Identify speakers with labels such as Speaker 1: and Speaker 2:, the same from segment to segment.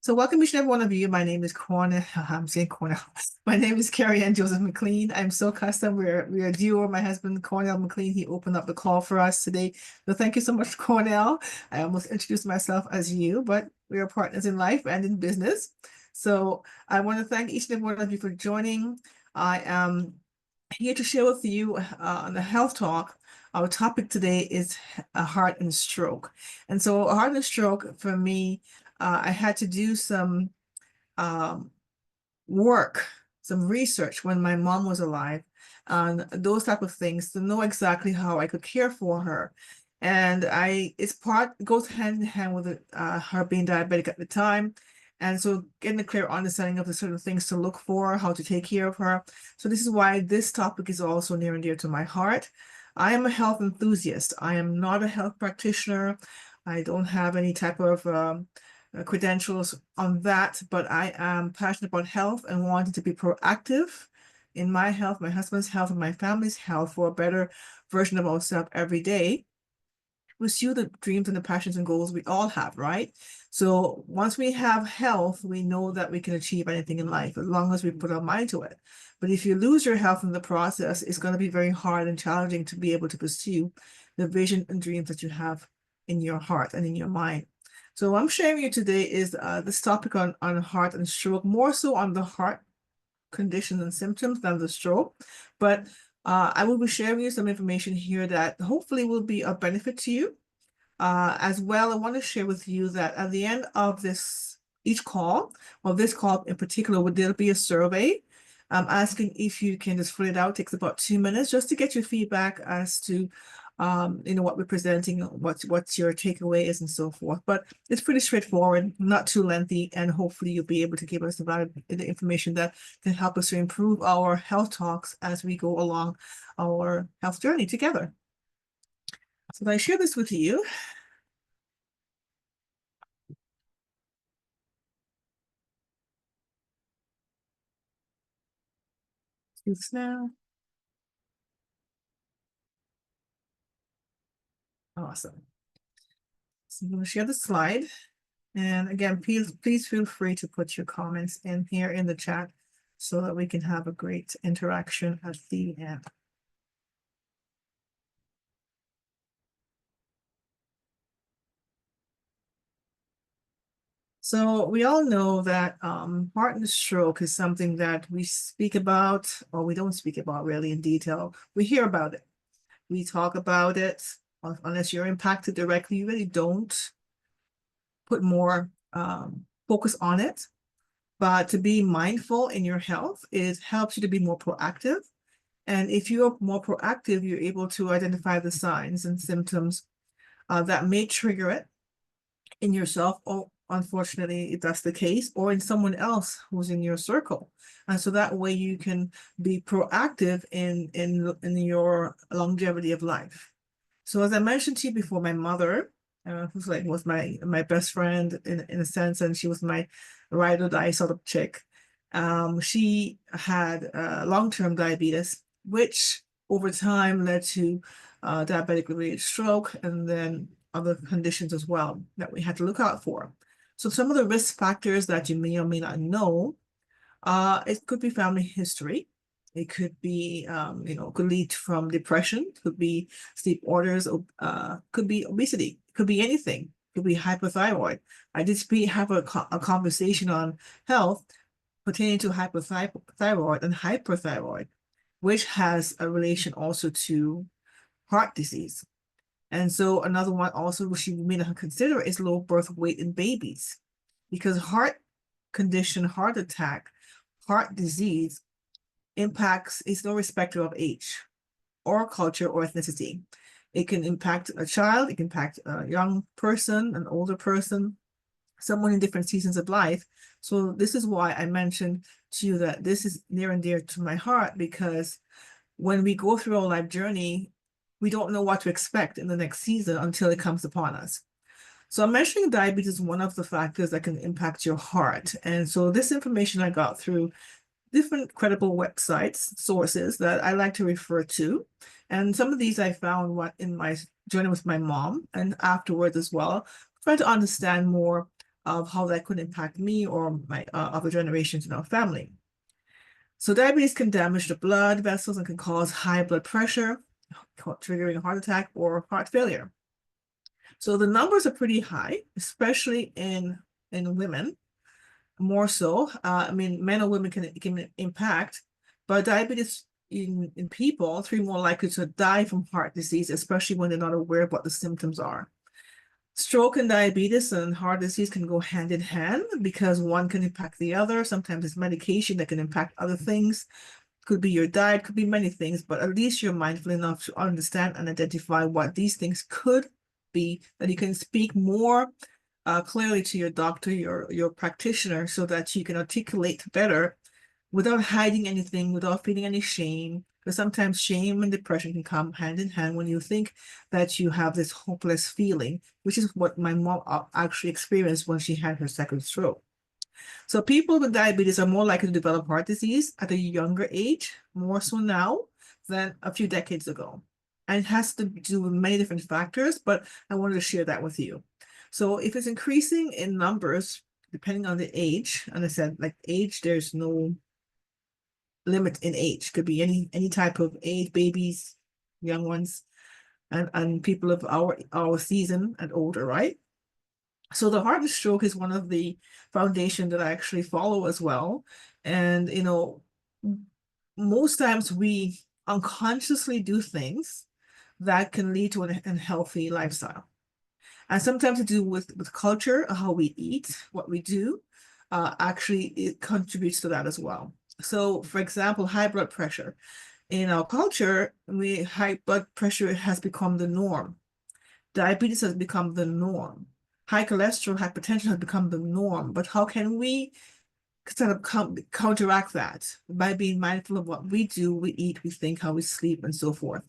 Speaker 1: So welcome each and every one of you. My name is Cornell. I'm saying Cornell. My name is Kerry-Ann Joseph-McLean. I'm so accustomed. We're a duo. My husband, Cornell McLean, he opened up the call for us today. So thank you so much, Cornell. I almost introduced myself as you, but we are partners in life and in business. So I want to thank each and every one of you for joining. I am here to share with you on the health talk. Our topic today is a heart and stroke. And so a heart and stroke for me, I had to do some um, work, some research when my mom was alive on those type of things to know exactly how I could care for her. And it goes hand in hand with her being diabetic at the time. And so getting a clear understanding of the sort of things to look for, how to take care of her. So this is why this topic is also near and dear to my heart. I am a health enthusiast. I am not a health practitioner. I don't have any type of credentials on that, but I am passionate about health and wanting to be proactive in my health, my husband's health, and my family's health for a better version of ourselves every day. Pursue the dreams and the passions and goals we all have, right? So once we have health, we know that we can achieve anything in life as long as we put our mind to it. But if you lose your health in the process, it's going to be very hard and challenging to be able to pursue the vision and dreams that you have in your heart and in your mind. So what I'm sharing you today is this topic on heart and stroke, more so on the heart conditions and symptoms than the stroke. But I will be sharing you some information here that hopefully will be of benefit to you. As well, I want to share with you that at the end of each call, or this call in particular, there'll be a survey asking if you can just fill it out. It takes about 2 minutes just to get your feedback as to what we're presenting, what's your takeaway is and so forth. But it's pretty straightforward, not too lengthy, and hopefully you'll be able to give us the information that can help us to improve our health talks as we go along our health journey together. So I share this with you. Do this now. Awesome. So I'm going to share the slide. And again, please feel free to put your comments in here in the chat so that we can have a great interaction at the end. So we all know that heart and stroke is something that we speak about, or we don't speak about really in detail. We hear about it. We talk about it. Unless you're impacted directly, you really don't put more focus on it. But to be mindful in your health, it helps you to be more proactive. And if you're more proactive, you're able to identify the signs and symptoms that may trigger it in yourself, or unfortunately, if that's the case, or in someone else who's in your circle. And so that way you can be proactive in your longevity of life. So as I mentioned to you before, my mother, who's was my best friend in a sense, and she was my ride or die sort of chick. She had long-term diabetes, which over time led to diabetic-related stroke and then other conditions as well that we had to look out for. So some of the risk factors that you may or may not know, it could be family history. It could be, could lead from depression, could be sleep orders, could be obesity, could be anything, could be hypothyroid. I did have a conversation on health pertaining to hypothyroid and hyperthyroid, which has a relation also to heart disease. And so another one also which you may not consider is low birth weight in babies, because heart condition, heart attack, heart disease impacts is no respecter of age or culture or ethnicity. It can impact a child, it can impact a young person, an older person, someone in different seasons of life. So this is why I mentioned to you that this is near and dear to my heart, because when we go through our life journey, we don't know what to expect in the next season until it comes upon us. So I'm mentioning diabetes is one of the factors that can impact your heart. And so this information I got through different credible websites, sources that I like to refer to. And some of these I found in my journey with my mom and afterwards as well, trying to understand more of how that could impact me or my other generations in our family. So diabetes can damage the blood vessels and can cause high blood pressure, triggering a heart attack or heart failure. So the numbers are pretty high, especially in women, more so. I mean, men or women can impact, but diabetes in people are 3 more likely to die from heart disease, especially when they're not aware of what the symptoms are. Stroke and diabetes and heart disease can go hand in hand because one can impact the other. Sometimes it's medication that can impact other things. Could be your diet, could be many things, but at least you're mindful enough to understand and identify what these things could be, that you can speak more clearly to your doctor, your practitioner, so that you can articulate better without hiding anything, without feeling any shame. Because sometimes shame and depression can come hand in hand when you think that you have this hopeless feeling, which is what my mom actually experienced when she had her second stroke. So people with diabetes are more likely to develop heart disease at a younger age, more so now than a few decades ago. And it has to do with many different factors, but I wanted to share that with you. So if it's increasing in numbers, depending on the age, and I said, like age, there's no limit in age. Could be any type of age, babies, young ones, and people of our season and older, right? So the heart and stroke is one of the foundation that I actually follow as well. And most times we unconsciously do things that can lead to an unhealthy lifestyle. And sometimes to do with culture, how we eat, what we do, actually it contributes to that as well. So for example, high blood pressure. In our culture, high blood pressure has become the norm. Diabetes has become the norm. High cholesterol, hypertension has become the norm. But how can we sort of counteract that? By being mindful of what we do, we eat, we think, how we sleep, and so forth.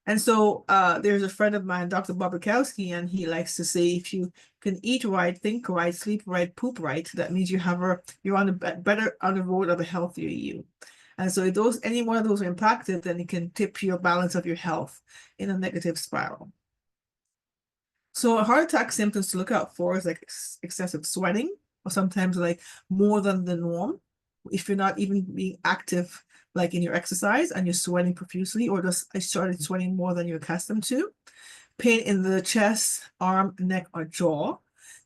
Speaker 1: And so there's a friend of mine, Dr. Bobakowski, and he likes to say, if you can eat right, think right, sleep right, poop right, that means you're on the road of a healthier you. And so if any one of those are impacted, then it can tip your balance of your health in a negative spiral. So a heart attack symptoms to look out for is like excessive sweating, or sometimes like more than the norm. If you're not even being active, like in your exercise, and you're sweating profusely, or just I started sweating more than you're accustomed to. Pain in the chest, arm, neck, or jaw.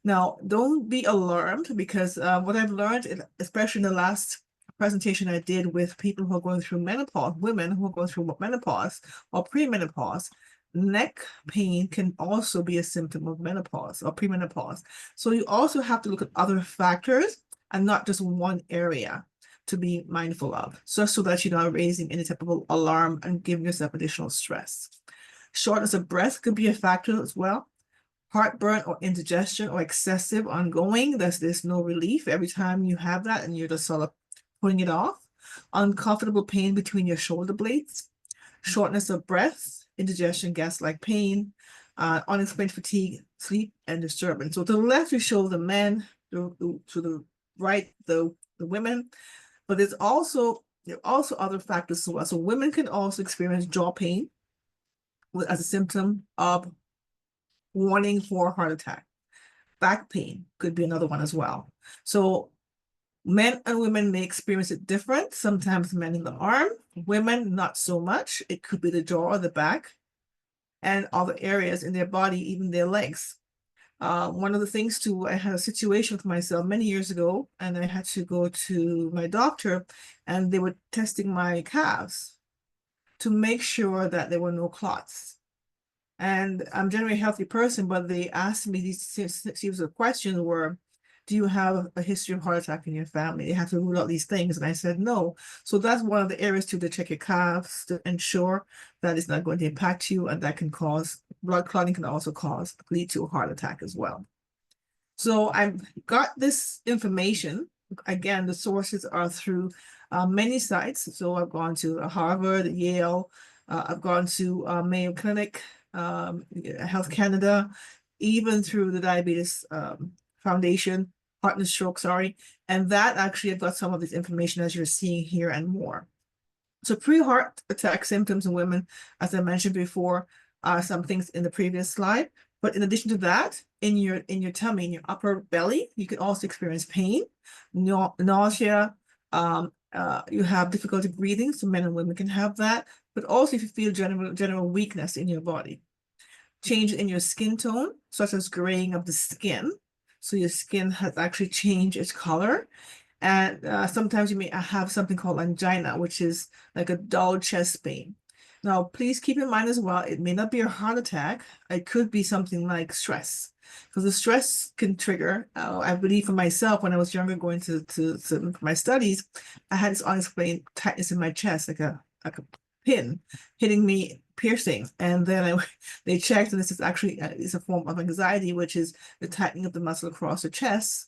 Speaker 1: Now, don't be alarmed, because what I've learned, especially in the last presentation I did with people who are going through menopause, women who are going through menopause or premenopause, neck pain can also be a symptom of menopause or premenopause. So you also have to look at other factors and not just one area to be mindful of, so that you're not raising any type of alarm and giving yourself additional stress. Shortness of breath could be a factor as well. Heartburn or indigestion or excessive ongoing, there's no relief every time you have that and you're just sort of putting it off. Uncomfortable pain between your shoulder blades. Shortness of breath, indigestion, gas-like pain, unexplained fatigue, sleep, and disturbance. So to the left, we show the men, to the right, the women, but there are also other factors as well. So women can also experience jaw pain as a symptom of warning for a heart attack. Back pain could be another one as well. So men and women may experience it different. Sometimes men in the arm, women not so much. It could be the jaw or the back and other areas in their body, even their legs. One of the things too, I had a situation with myself many years ago, and I had to go to my doctor, and they were testing my calves to make sure that there were no clots. And I'm generally a healthy person, but they asked me these series of questions were, do you have a history of heart attack in your family? They have to rule out these things. And I said, no. So that's one of the areas to check your calves to ensure that it's not going to impact you, and that can cause blood clotting, can also lead to a heart attack as well. So I've got this information. Again, the sources are through many sites. So I've gone to Harvard, Yale, I've gone to Mayo Clinic, Health Canada, even through the Diabetes Foundation, Heart and Stroke, sorry. And that actually, I've got some of this information as you're seeing here and more. So pre-heart attack symptoms in women, as I mentioned before, are some things in the previous slide. But in addition to that, in your tummy, in your upper belly, you can also experience pain, nausea. You have difficulty breathing, so men and women can have that. But also if you feel general weakness in your body, change in your skin tone, such as graying of the skin. So your skin has actually changed its color. And sometimes you may have something called angina, which is like a dull chest pain. Now, please keep in mind as well, it may not be a heart attack. It could be something like stress. Because the stress can trigger, I believe for myself, when I was younger going to my studies, I had this unexplained tightness in my chest, like a pin hitting me, piercing. And then they checked, and this is actually is a form of anxiety, which is the tightening of the muscle across the chest,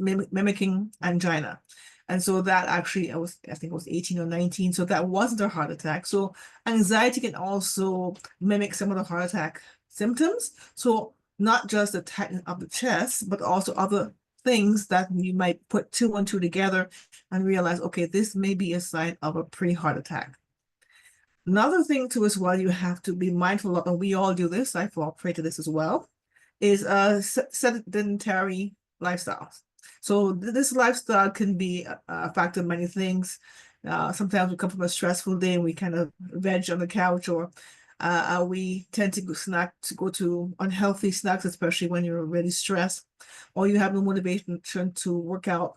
Speaker 1: mimicking angina. And so that actually, I think it was 18 or 19. So that wasn't a heart attack. So anxiety can also mimic some of the heart attack symptoms. So not just the tightening of the chest, but also other things that you might put 2 and 2 together and realize, okay, this may be a sign of a pre-heart attack. Another thing too as well you have to be mindful of, and we all do this, I fall prey to this as well, is sedentary lifestyles. So this lifestyle can be a factor of many things. Sometimes we come from a stressful day and we kind of veg on the couch, or we tend to go to unhealthy snacks, especially when you're really stressed, or you have no motivation to work out.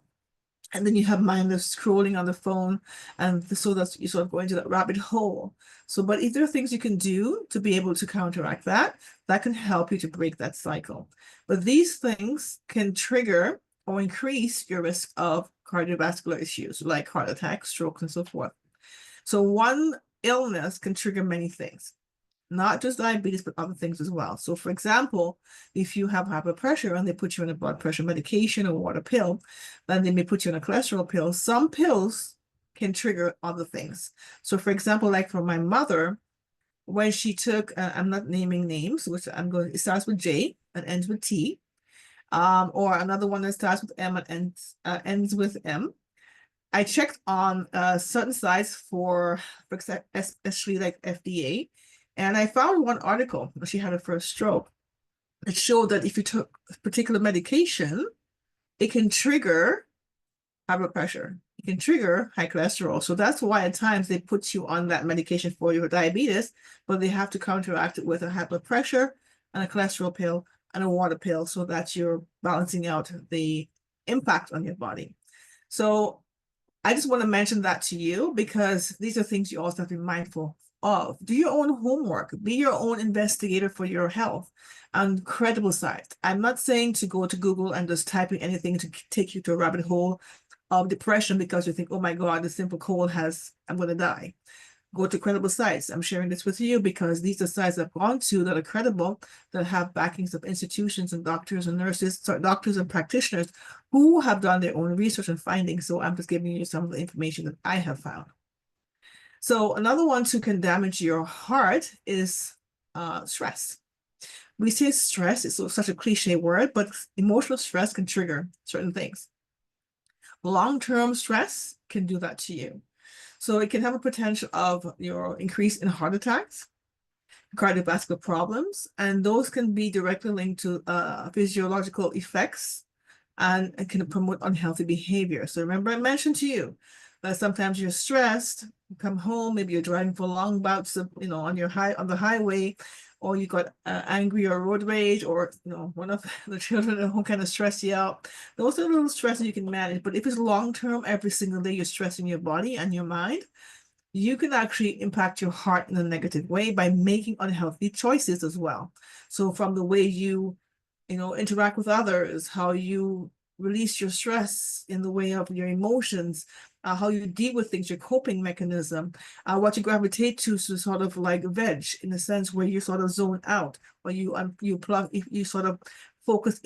Speaker 1: And then you have mindless scrolling on the phone, and so that's you sort of go into that rabbit hole. So, but if there are things you can do to be able to counteract that, that can help you to break that cycle. But these things can trigger or increase your risk of cardiovascular issues like heart attacks, strokes, and so forth. So one illness can trigger many things, not just diabetes, but other things as well. So for example, if you have high blood pressure and they put you on a blood pressure medication or water pill, then they may put you on a cholesterol pill. Some pills can trigger other things. So for example, like for my mother, when she took, I'm not naming names, which it starts with J and ends with T, or another one that starts with M and ends with M. I checked on certain sites for especially like FDA, and I found one article when she had her first stroke. It showed that if you took a particular medication, it can trigger high blood pressure. It can trigger high cholesterol. So that's why at times they put you on that medication for your diabetes, but they have to counteract it with a high blood pressure and a cholesterol pill and a water pill so that you're balancing out the impact on your body. So I just want to mention that to you because these are things you also have to be mindful of. Do your own homework. Be your own investigator for your health on credible sites. I'm not saying to go to Google and just type in anything to take you to a rabbit hole of depression because you think, oh my God, the simple cold I'm going to die. Go to credible sites. I'm sharing this with you because these are sites I've gone to that are credible, that have backings of institutions and doctors and nurses, doctors and practitioners who have done their own research and findings. So I'm just giving you some of the information that I have found. So another one who can damage your heart is stress. We say stress is such a cliche word, but emotional stress can trigger certain things. Long-term stress can do that to you. So it can have a potential of your increase in heart attacks, cardiovascular problems, and those can be directly linked to physiological effects, and it can promote unhealthy behavior. So remember I mentioned to you that sometimes you're stressed, you come home, maybe you're driving for long bouts of, on the highway, or you got angry or road rage, or one of the children at home kind of stress you out. Those are little stresses you can manage. But if it's long-term, every single day you're stressing your body and your mind, you can actually impact your heart in a negative way by making unhealthy choices as well. So from the way you interact with others, how you release your stress in the way of your emotions, how you deal with things, your coping mechanism, what you gravitate to sort of like veg, in the sense where you sort of zone out, or you sort of focus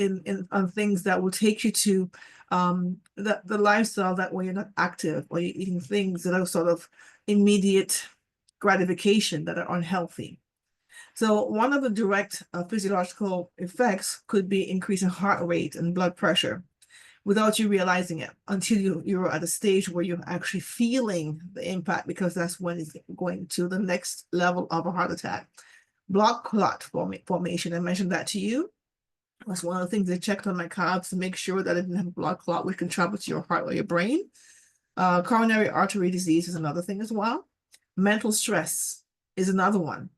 Speaker 1: on things that will take you to the lifestyle that where you're not active, or you're eating things that are sort of immediate gratification that are unhealthy. So one of the direct physiological effects could be increasing heart rate and blood pressure without you realizing it, until you're at a stage where you're actually feeling the impact, because that's when it's going to the next level of a heart attack. Blood clot formation. I mentioned that to you. That's one of the things they checked on my calves to make sure that I didn't have blood clot, which can travel to your heart or your brain. Coronary artery disease is another thing as well. Mental stress is another one.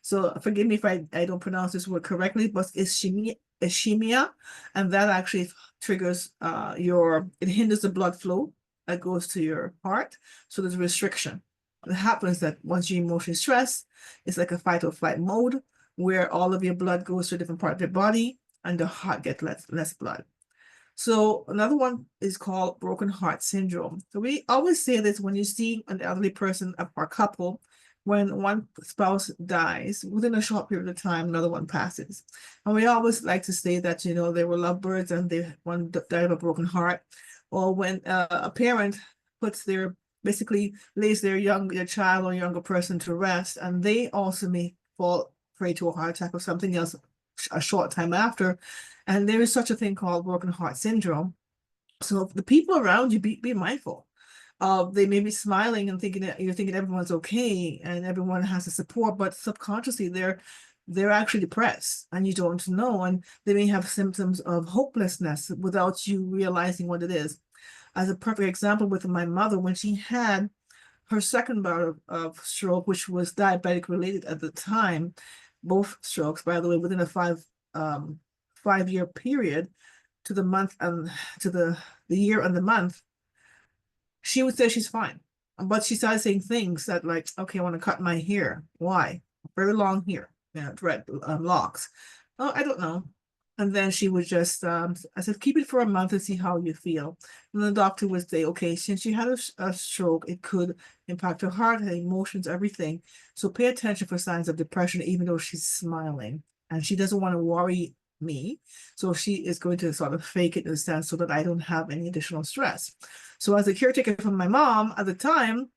Speaker 1: So forgive me if I don't pronounce this word correctly, but ischemia, and that actually triggers it hinders the blood flow that goes to your heart. So there's a restriction. It happens that once you're emotionally stressed, it's like a fight or flight mode where all of your blood goes to a different part of your body and the heart gets less blood. So another one is called broken heart syndrome. So we always say this when you see an elderly person or couple, when one spouse dies, within a short period of time, another one passes. And we always like to say that, you know, they were lovebirds and one died of a broken heart. Or when a parent basically lays their child or younger person to rest, and they also may fall prey to a heart attack or something else a short time after. And there is such a thing called broken heart syndrome. So the people around you, be mindful. They may be smiling and thinking that you're thinking everyone's okay and everyone has the support, but subconsciously they're actually depressed and you don't know, and they may have symptoms of hopelessness without you realizing what it is. As a perfect example, with my mother, when she had her second bout of stroke, which was diabetic related at the time, both strokes, by the way, within a 5-year period to the month and to the year and the month, she would say she's fine. But she started saying things that like, okay, I want to cut my hair. Why? Very long hair, red locks. Oh, I don't know. And then she would just, I said, keep it for a month and see how you feel. And the doctor would say, okay, since you had a stroke, it could impact her heart, her emotions, everything. So pay attention for signs of depression, even though she's smiling. And she doesn't want to worry me. So she is going to sort of fake it in a sense so that I don't have any additional stress. So as a caretaker for my mom at the time,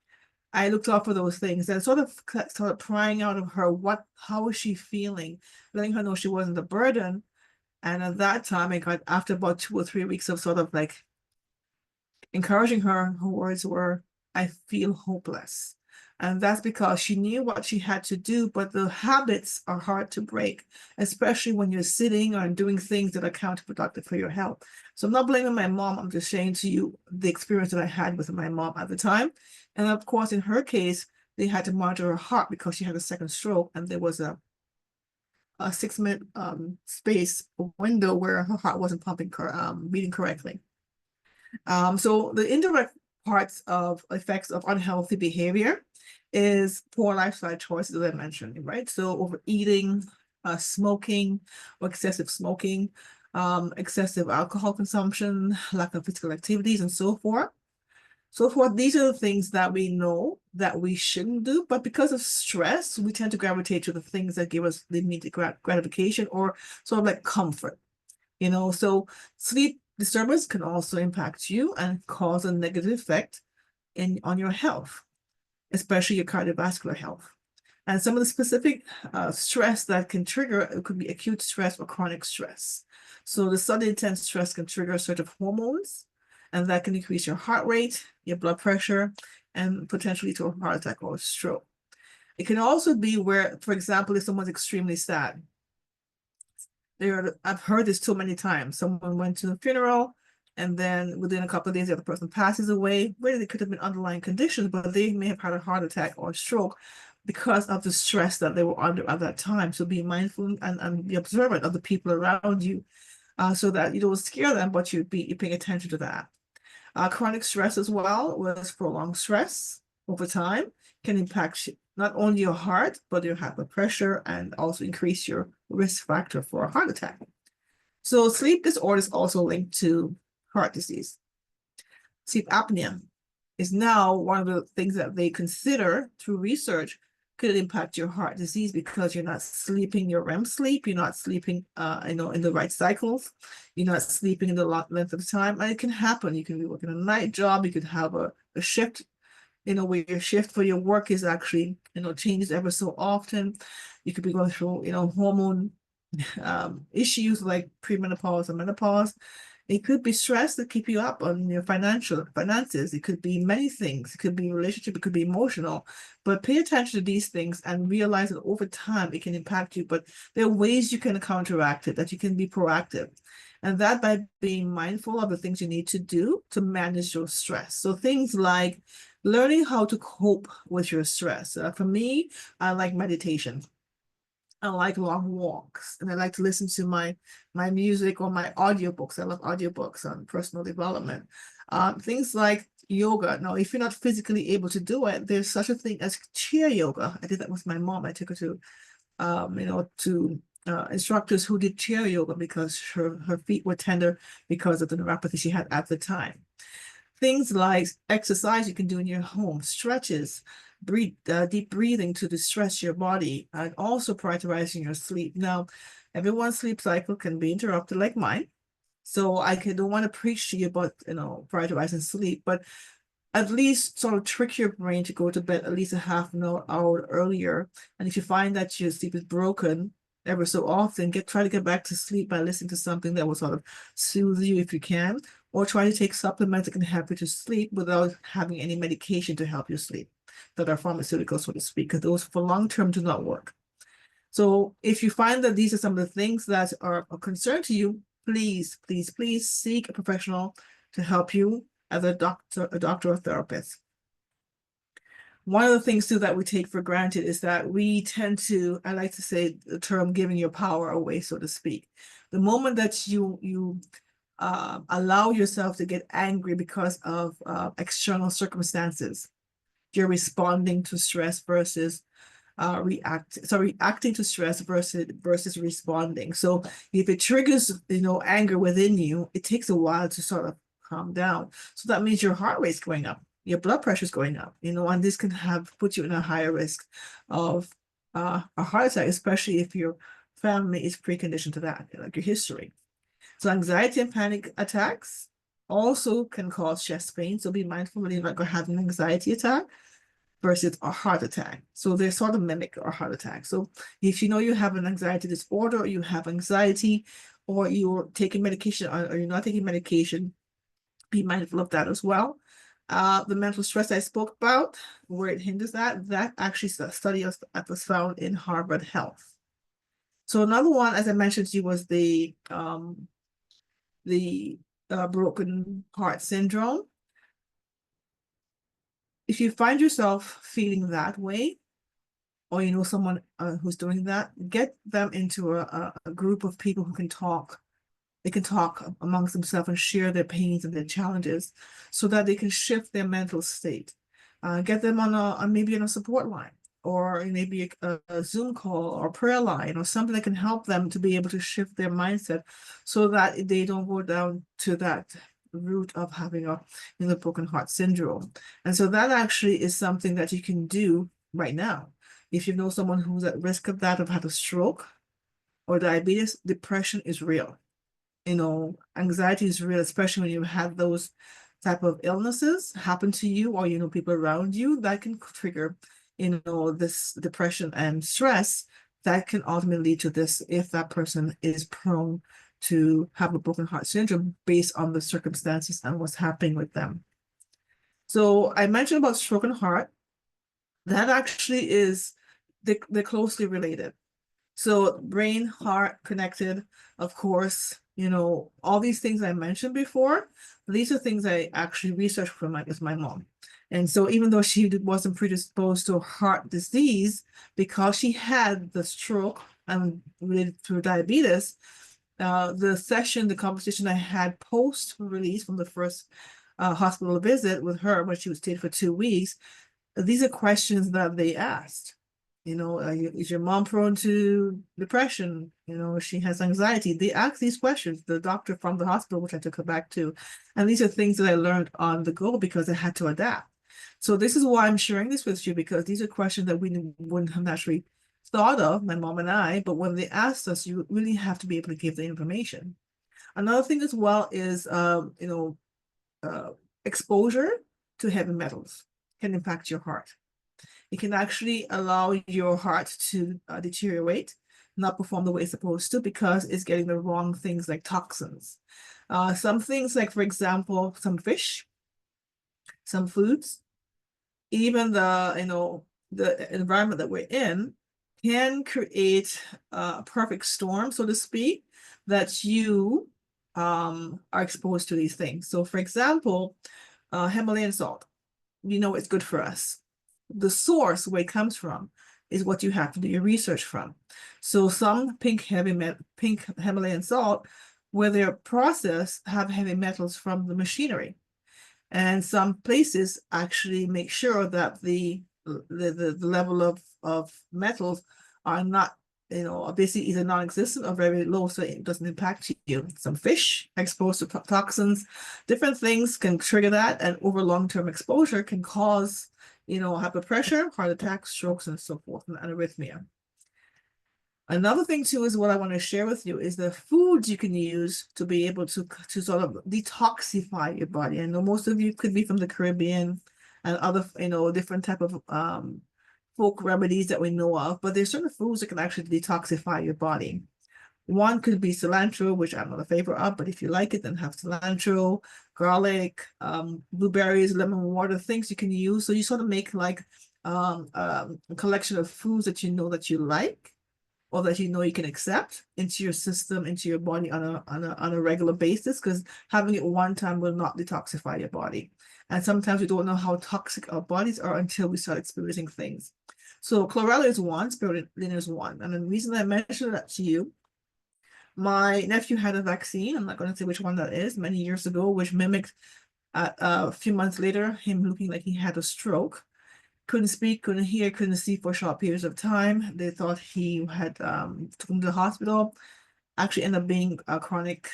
Speaker 1: I looked out for those things and sort of prying out of her, how is she feeling, letting her know she wasn't a burden. And at that time, after about 2 or 3 weeks of sort of like encouraging her, her words were, I feel hopeless. And that's because she knew what she had to do, but the habits are hard to break, especially when you're sitting or doing things that are counterproductive for your health. So I'm not blaming my mom. I'm just saying to you the experience that I had with my mom at the time. And of course, in her case, they had to monitor her heart because she had a second stroke, and there was a 6-minute space window where her heart wasn't beating correctly. So the indirect effects of unhealthy behavior is poor lifestyle choices, as I mentioned, right? So overeating, smoking or excessive smoking, excessive alcohol consumption, lack of physical activities, and so forth. These are the things that we know that we shouldn't do, but because of stress, we tend to gravitate to the things that give us the immediate gratification or sort of like comfort, you know. So sleep disturbance can also impact you and cause a negative effect on your health, especially your cardiovascular health. And some of the specific stress that can trigger, it could be acute stress or chronic stress. So the sudden intense stress can trigger a sort of hormones, and that can increase your heart rate, your blood pressure, and potentially to a heart attack or a stroke. It can also be where, for example, if someone's extremely sad. I've heard this too many times. Someone went to a funeral, and then within a couple of days, the other person passes away. Really, it could have been underlying conditions, but they may have had a heart attack or a stroke because of the stress that they were under at that time. So be mindful and be observant of the people around you, so that you don't scare them, but you're paying attention to that. Chronic stress as well, with prolonged stress over time, can impact not only your heart, but your high blood pressure, and also increase your risk factor for a heart attack. So sleep disorder is also linked to heart disease. Sleep apnea is now one of the things that they consider through research could impact your heart disease because you're not sleeping your REM sleep, you're not sleeping in the right cycles, you're not sleeping in the length of time, and it can happen. You can be working a night job, you could have a shift, where your shift for your work is actually, changes ever so often. You could be going through, hormone issues like premenopause and menopause. It could be stress that keep you up on your finances. It could be many things. It could be relationship. It could be emotional. But pay attention to these things and realize that over time it can impact you. But there are ways you can counteract it, that you can be proactive. And that by being mindful of the things you need to do to manage your stress. So things like learning how to cope with your stress. For me, I like meditation. I like long walks, and I like to listen to my music or my audiobooks. I love audiobooks on personal development. Things like yoga. Now, if you're not physically able to do it, there's such a thing as chair yoga. I did that with my mom. I took her to to instructors who did chair yoga because her feet were tender because of the neuropathy she had at the time. Things like exercise you can do in your home, stretches, deep breathing to distress your body, and also prioritizing your sleep. Now, everyone's sleep cycle can be interrupted like mine. So don't want to preach to you about, prioritizing sleep, but at least sort of trick your brain to go to bed at least a half an hour earlier. And if you find that your sleep is broken ever so often, try to get back to sleep by listening to something that will sort of soothe you if you can, or try to take supplements that can help you to sleep without having any medication to help you sleep, that are pharmaceuticals, so to speak, because those for long term do not work. So if you find that these are some of the things that are a concern to you, please, please, please seek a professional to help you as a doctor or therapist. One of the things too that we take for granted is that we tend to, I like to say the term giving your power away, so to speak. The moment that you allow yourself to get angry because of external circumstances, you're responding to stress versus reacting to stress versus responding. So if it triggers, anger within you, it takes a while to sort of calm down. So that means your heart rate's going up, your blood pressure is going up, and this can put you in a higher risk of a heart attack, especially if your family is preconditioned to that, like your history. So anxiety and panic attacks also can cause chest pain. So be mindful when you're not going to have an anxiety attack versus a heart attack. So they sort of mimic a heart attack. So if you know you have an anxiety disorder, or you have anxiety, or you're taking medication, or you're not taking medication, be mindful of that as well. The mental stress I spoke about, where it hinders that actually a study that was found in Harvard Health. So another one, as I mentioned to you, was the broken heart syndrome. If you find yourself feeling that way, or you know someone who's doing that, get them into a group of people who can talk. They can talk amongst themselves and share their pains and their challenges so that they can shift their mental state. Get them on maybe on a support line, or maybe a Zoom call or prayer line, or something that can help them to be able to shift their mindset so that they don't go down to that route of having a broken heart syndrome. And so that actually is something that you can do right now. If you know someone who's at risk of that, of had a stroke or diabetes, depression is real. Anxiety is real, especially when you have those type of illnesses happen to you, or people around you, that can trigger this depression and stress that can ultimately lead to this if that person is prone to have a broken heart syndrome based on the circumstances and what's happening with them. So I mentioned about stroke and heart. That actually is, they're closely related. So brain, heart connected, of course, all these things I mentioned before, these are things I actually researched from my mom. And so even though she wasn't predisposed to heart disease, because she had the stroke and related to diabetes, the conversation I had post-release from the first hospital visit with her when she was stayed for 2 weeks, these are questions that they asked. Is your mom prone to depression? She has anxiety. They ask these questions, the doctor from the hospital, which I took her back to. And these are things that I learned on the go because I had to adapt. So this is why I'm sharing this with you, because these are questions that we wouldn't have naturally thought of, my mom and I, but when they asked us, you really have to be able to give the information. Another thing as well is, exposure to heavy metals can impact your heart. It can actually allow your heart to deteriorate. not perform the way it's supposed to because it's getting the wrong things like toxins. Some things like, for example, some fish, some foods, even the environment that we're in can create a perfect storm, so to speak, that you are exposed to these things. So for example, Himalayan salt, it's good for us. The source where it comes from is what you have to do your research from. So some pink Himalayan salt, where they're processed, have heavy metals from the machinery. And some places actually make sure that the level of metals are not, basically either non-existent or very low, so it doesn't impact you. Some fish exposed to toxins, different things can trigger that, and over long-term exposure can cause, high blood pressure, heart attacks, strokes, and so forth, and arrhythmia. Another thing too is what I want to share with you is the foods you can use to be able to sort of detoxify your body. I know most of you could be from the Caribbean and other, different type of folk remedies that we know of, but there's certain foods that can actually detoxify your body. One could be cilantro, which I'm not a favorite of, but if you like it, then have cilantro, garlic, blueberries, lemon water, things you can use. So you sort of make like a collection of foods that you know that you like, or that you can accept into your system, into your body on a regular basis, because having it one time will not detoxify your body. And sometimes we don't know how toxic our bodies are until we start experiencing things. So chlorella is one, spirulina is one. And the reason I mentioned that to you, my nephew had a vaccine, I'm not going to say which one that is, many years ago, which mimicked a few months later him looking like he had a stroke. Couldn't speak, couldn't hear, couldn't see for short periods of time. They thought he had took him to the hospital. Actually ended up being a chronic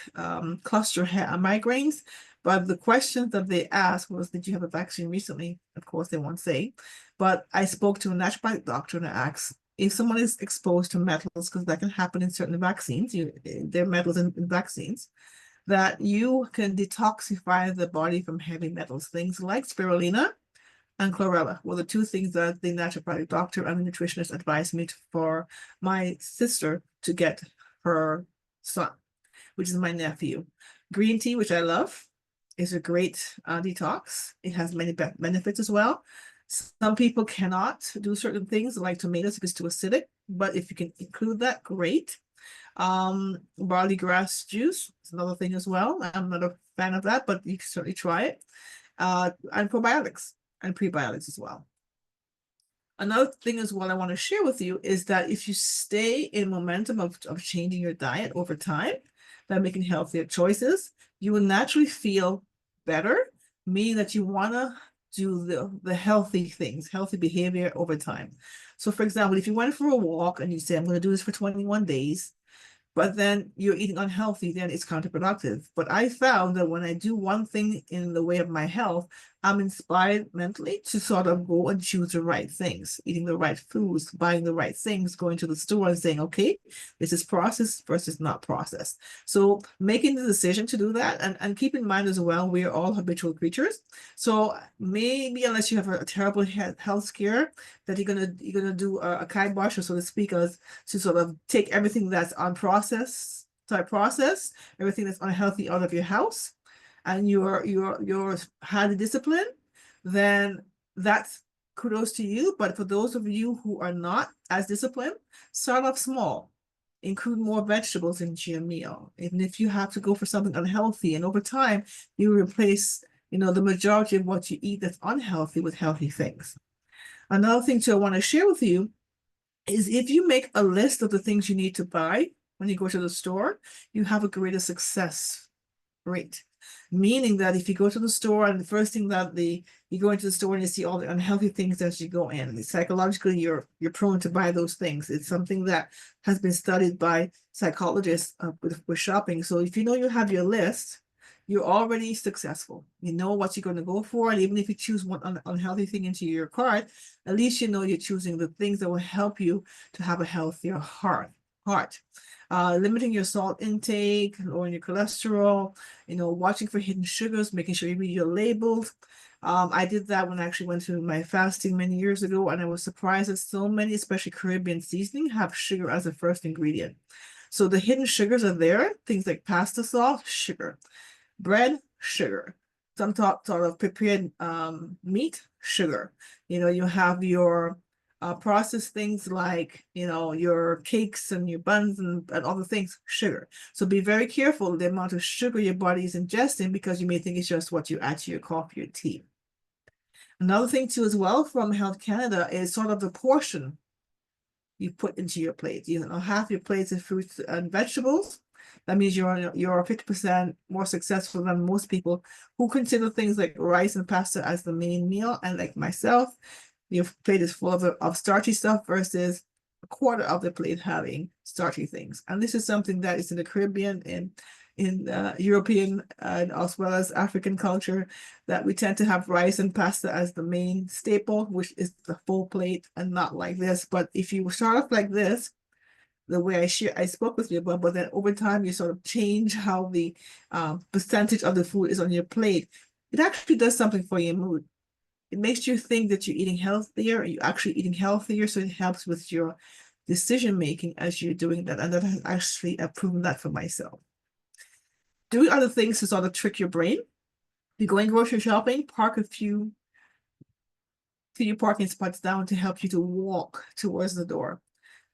Speaker 1: cluster migraines. But the questions that they asked was, did you have a vaccine recently? Of course, they won't say. But I spoke to a naturopathic doctor and I asked, if someone is exposed to metals, because that can happen in certain vaccines, there are metals in vaccines, that you can detoxify the body from heavy metals, things like spirulina and chlorella were the two things that the naturopathic doctor and the nutritionist advised me for my sister to get her son, which is my nephew. Green tea, which I love, is a great detox. It has many benefits as well. Some people cannot do certain things like tomatoes because it's too acidic, but if you can include that, great. Barley grass juice is another thing as well. I'm not a fan of that, but you can certainly try it. And probiotics and prebiotics as well. Another thing as well I want to share with you is that if you stay in momentum of changing your diet over time, by making healthier choices, you will naturally feel better, meaning that you want to do the healthy things, healthy behavior over time. So for example, if you went for a walk and you say, I'm going to do this for 21 days, but then you're eating unhealthy, then it's counterproductive. But I found that when I do one thing in the way of my health, I'm inspired mentally to sort of go and choose the right things, eating the right foods, buying the right things, going to the store and saying, okay, this is processed versus not processed. So making the decision to do that, and keep in mind as well, we are all habitual creatures. So maybe unless you have a terrible health scare, that you're gonna do a kibosh, or so to speak, as to sort of take everything that's unprocessed, everything that's unhealthy out of your house, and you're highly disciplined, then that's kudos to you. But for those of you who are not as disciplined, start off small. Include more vegetables into your meal. Even if you have to go for something unhealthy, and over time, you replace, the majority of what you eat that's unhealthy with healthy things. Another thing too I want to share with you is if you make a list of the things you need to buy when you go to the store, you have a greater success rate. Meaning that if you go to the store and the first thing that you go into the store and you see all the unhealthy things as you go in, psychologically you're prone to buy those things. It's something that has been studied by psychologists with shopping. So if you have your list, you're already successful. You know what you're going to go for, and even if you choose one unhealthy thing into your cart, at least you're choosing the things that will help you to have a healthier heart. heart. Limiting your salt intake, lowering your cholesterol, watching for hidden sugars, making sure you read your labels. I did that when I actually went through my fasting many years ago, and I was surprised that so many, especially Caribbean seasoning, have sugar as the first ingredient. So the hidden sugars are there, things like pasta sauce, sugar, bread, sugar, some sort of prepared meat, sugar. You have your processed things like, your cakes and your buns and other things, sugar. So be very careful the amount of sugar your body is ingesting, because you may think it's just what you add to your coffee or tea. Another thing too as well from Health Canada is sort of the portion you put into your plate. Half your plate is fruits and vegetables. That means you're 50% more successful than most people who consider things like rice and pasta as the main meal. And like myself, your plate is full of starchy stuff versus a quarter of the plate having starchy things. And this is something that is in the Caribbean and in European and as well as African culture, that we tend to have rice and pasta as the main staple, which is the full plate, and not like this. But if you start off like this, the way I spoke with you about, but then over time you sort of change how the percentage of the food is on your plate, it actually does something for your mood. It makes you think that you're eating healthier, and you're actually eating healthier, so it helps with your decision making as you're doing that. And that has actually proven that for myself. Doing other things to sort of trick your brain. If you're going grocery shopping, park a few parking spots down to help you to walk towards the door.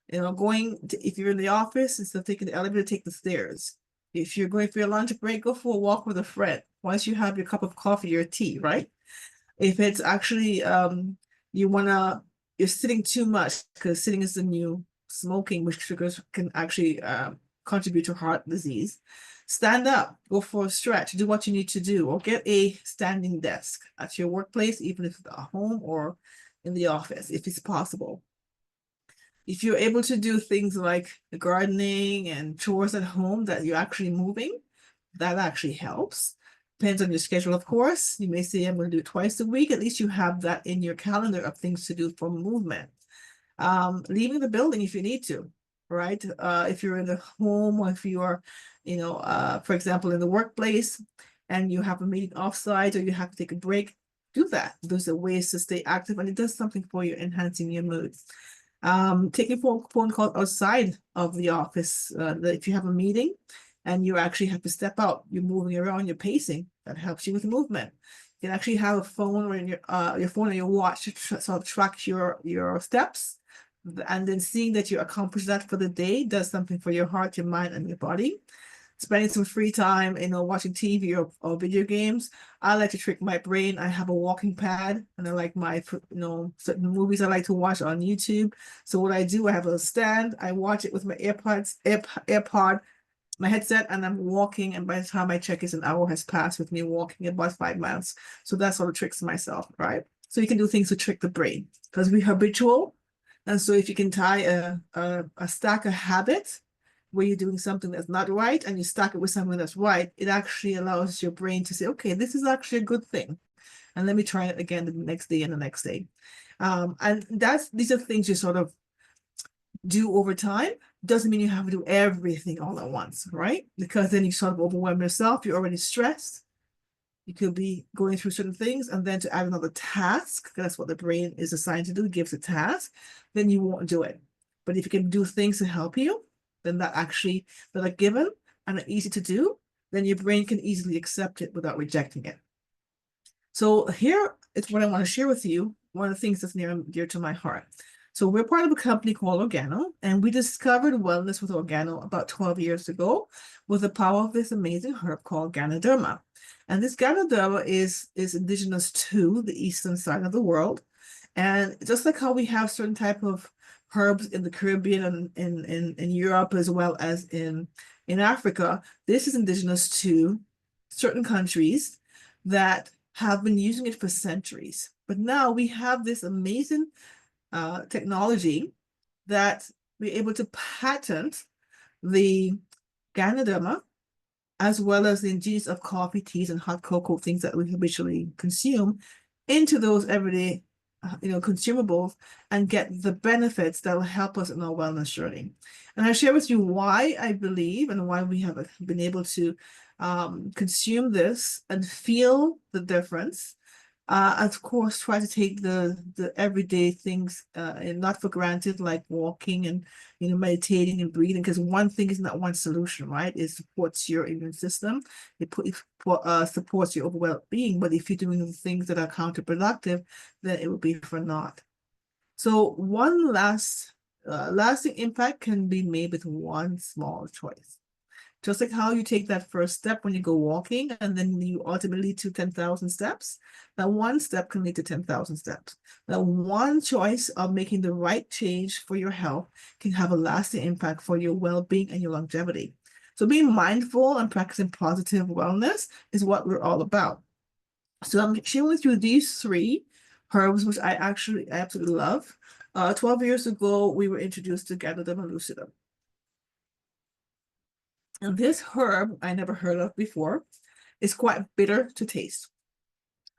Speaker 1: If you're in the office, instead of taking the elevator, take the stairs. If you're going for your lunch break, go for a walk with a friend once you have your cup of coffee or tea, right? If it's actually you're sitting too much, because sitting is the new smoking, which triggers can actually contribute to heart disease. Stand up, go for a stretch, do what you need to do, or get a standing desk at your workplace, even if it's at home or in the office, if it's possible. If you're able to do things like gardening and chores at home that you're actually moving, that actually helps. Depends on your schedule, of course. You may say, I'm going to do it twice a week. At least you have that in your calendar of things to do for movement. Leaving the building if you need to, right? If you're in the home, or if you are, for example, in the workplace and you have a meeting offsite, or you have to take a break, do that. Those are ways to stay active, and it does something for you, enhancing your mood. Taking phone calls outside of the office. If you have a meeting and you actually have to step out, you're moving around, you're pacing, that helps you with movement. You can actually have a phone or in your phone or your watch to sort of track your steps, and then seeing that you accomplish that for the day does something for your heart, your mind, and your body. Spending some free time, watching TV or video games. I like to trick my brain. I have a walking pad, and I like my, certain movies I like to watch on YouTube. So what I do, I have a stand. I watch it with my AirPod, my headset, and I'm walking. And by the time I check, it's an hour has passed with me walking about 5 miles. So that sort of tricks myself, right? So you can do things to trick the brain, because we're habitual. And so if you can tie a stack of habits where you're doing something that's not right and you stack it with something that's right, it actually allows your brain to say, okay, this is actually a good thing. And let me try it again the next day and the next day. And these are things you sort of do over time. Doesn't mean you have to do everything all at once, right? Because then you sort of overwhelm yourself. You're already stressed. You could be going through certain things, and then to add another task, that's what the brain is assigned to do, it gives a task, then you won't do it. But if you can do things to help you, then that are given and are easy to do, then your brain can easily accept it without rejecting it. So here is what I want to share with you, one of the things that's near and dear to my heart. So we're part of a company called Organo, and we discovered wellness with Organo about 12 years ago with the power of this amazing herb called Ganoderma. And this Ganoderma is indigenous to the eastern side of the world. And just like how we have certain type of herbs in the Caribbean and in Europe, as well as in Africa, this is indigenous to certain countries that have been using it for centuries. But now we have this amazing technology that we're able to patent the Ganoderma, as well as the ingredients of coffee, teas, and hot cocoa, things that we habitually consume, into those everyday consumables and get the benefits that will help us in our wellness journey. And I share with you why I believe and why we have been able to consume this and feel the difference. Of course, try to take the everyday things and not for granted, like walking and meditating and breathing, because one thing is not one solution, right? It supports your immune system, it supports your overall well-being. But if you're doing the things that are counterproductive, then it will be for naught. So one lasting impact can be made with one small choice. Just like how you take that first step when you go walking, and then you ultimately lead to 10,000 steps. That one step can lead to 10,000 steps. That one choice of making the right change for your health can have a lasting impact for your well-being and your longevity. So being mindful and practicing positive wellness is what we're all about. So I'm sharing with you these three herbs, which I absolutely love. 12 years ago, we were introduced to Ganoderma lucidum. And this herb I never heard of before. It's quite bitter to taste.